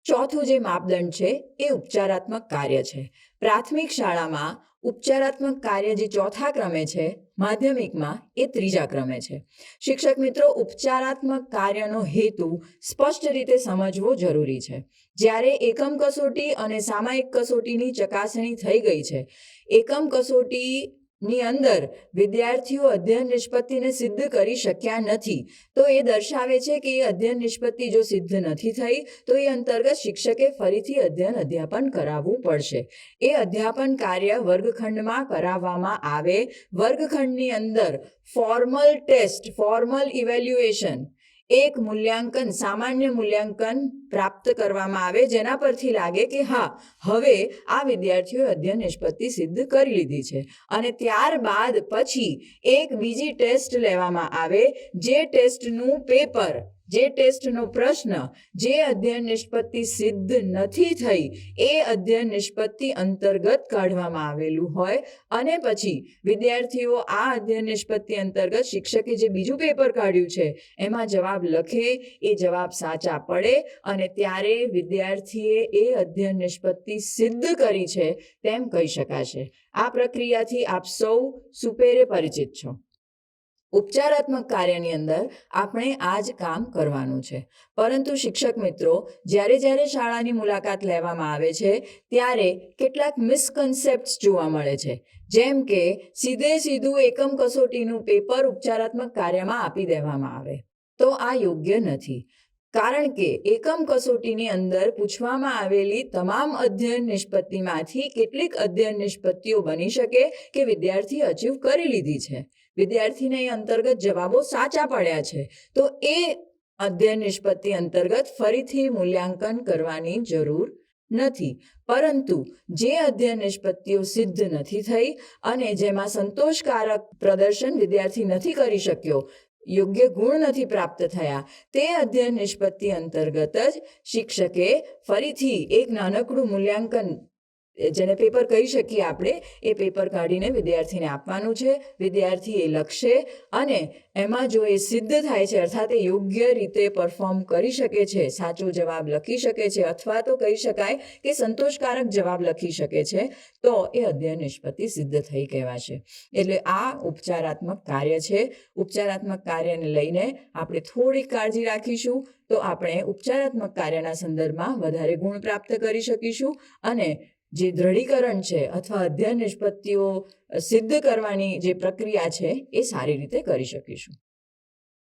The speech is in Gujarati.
ચોથું જે માપદંડ છે એ ઉપચારાત્મક કાર્ય છે. પ્રાથમિક શાળામાં ઉપચારાત્મક કાર્ય જે ચોથા ક્રમે છે, માધ્યમિકમાં એ ત્રીજા ક્રમે છે. શિક્ષક મિત્રો, ઉપચારાત્મક કાર્યનો હેતુ સ્પષ્ટ રીતે સમજવો જરૂરી છે. જ્યારે એકમ કસોટી અને સામયિક કસોટીની ચકાસણી થઈ ગઈ છે, એકમ કસોટીની અંદર વિદ્યાર્થીઓ અધ્યયન નિષ્પત્તિને સિદ્ધ કરી શક્યા નથી, તો એ દર્શાવે છે કે એ અધ્યયન નિષ્પત્તિ જો સિદ્ધ નથી થઈ તો એ અંતર્ગત શિક્ષકે ફરીથી અધ્યાપન કરાવવું પડશે. એ અધ્યાપન કાર્ય વર્ગખંડમાં કરાવવામાં આવે. વર્ગખંડની અંદર ફોર્મલ ટેસ્ટ, ફોર્મલ ઇવેલ્યુએશન, એક મૂલ્યાંકન, સામાન્ય મૂલ્યાંકન પ્રાપ્ત કરવામાં આવે, જેના પરથી લાગે કે હા, હવે આ વિદ્યાર્થીઓએ અધ્યયન નિષ્પત્તિ સિદ્ધ કરી લીધી છે. અને ત્યારબાદ પછી એક બીજી ટેસ્ટ લેવામાં આવે, જે ટેસ્ટનું પેપર, જે ટેસ્ટનો પ્રશ્ન જે અધ્યયન નિષ્પત્તિ સિદ્ધ નથી થઈ એ અધ્યયન નિષ્પત્તિ અંતર્ગત કાઢવામાં આવેલું હોય. અને પછી વિદ્યાર્થીઓ આ અધ્યયન નિષ્પત્તિ અંતર્ગત શિક્ષકે જે બીજું પેપર કાઢ્યું છે એમાં જવાબ લખે, એ જવાબ સાચા પડે અને ત્યારે વિદ્યાર્થીએ એ અધ્યયન નિષ્પત્તિ સિદ્ધ કરી છે તેમ કહી શકાશે. આ પ્રક્રિયાથી આપ સૌ સુપેરે પરિચિત છો. ઉપચારાત્મક કાર્યની અંદર આપણે આ જ કામ કરવાનું છે. પરંતુ શિક્ષક મિત્રો, જ્યારે શાળાની મુલાકાત લેવામાં આવે છે ત્યારે કેટલાક મિસકન્સેપ્ટ્સ જોવા મળે છે. જેમ કે સીધું એકમ કસોટીનું પેપર ઉપચારાત્મક કાર્યમાં આપી દેવામાં આવે, તો આ યોગ્ય નથી. કારણ કે એકમ કસોટીની અંદર પૂછવામાં આવેલી તમામ અધ્યયન નિષ્પત્તિમાંથી કેટલીક અધ્યયન નિષ્પત્તિઓ બની શકે કે વિદ્યાર્થીએ અચીવ કરી લીધી છે, વિદ્યાર્થીને એ અંતર્ગત જવાબો સાચા પડ્યા છે, તો એ અધ્યયન નિષ્પત્તિ અંતર્ગત ફરીથી મૂલ્યાંકન કરવાની જરૂર નથી. પરંતુ જે અધ્યયન નિષ્પત્તિઓ સિદ્ધ નથી થઈ અને જેમાં સંતોષકારક પ્રદર્શન વિદ્યાર્થી નથી કરી શક્યો, યોગ્ય ગુણ નથી પ્રાપ્ત થયા, તે અધ્યયન નિષ્પત્તિ અંતર્ગત જ શિક્ષકે ફરીથી એક નાનકડું મૂલ્યાંકન, જેને પેપર કહી શકીએ આપણે, એ પેપર કાઢીને વિદ્યાર્થીને આપવાનું છે. વિદ્યાર્થી એ લખશે અને એમાં જો એ સિદ્ધ થાય છે, અર્થાત એ યોગ્ય રીતે પરફોર્મ કરી શકે છે, સાચો જવાબ લખી શકે છે અથવા તો કહી શકાય કે સંતોષકારક જવાબ લખી શકે છે, તો એ અધ્યયન નિષ્પત્તિ સિદ્ધ થઈ કહેવાશે. એટલે આ ઉપચારાત્મક કાર્ય છે. ઉપચારાત્મક કાર્યને લઈને આપણે થોડીક કાળજી રાખીશું તો આપણે ઉપચારાત્મક કાર્યના સંદર્ભમાં વધારે ગુણ પ્રાપ્ત કરી શકીશું અને જે દ્રઢીકરણ છે અથવા અધ્યયન નિષ્પત્તિઓ સિદ્ધ કરવાની જે પ્રક્રિયા છે એ સારી રીતે કરી શકીશું.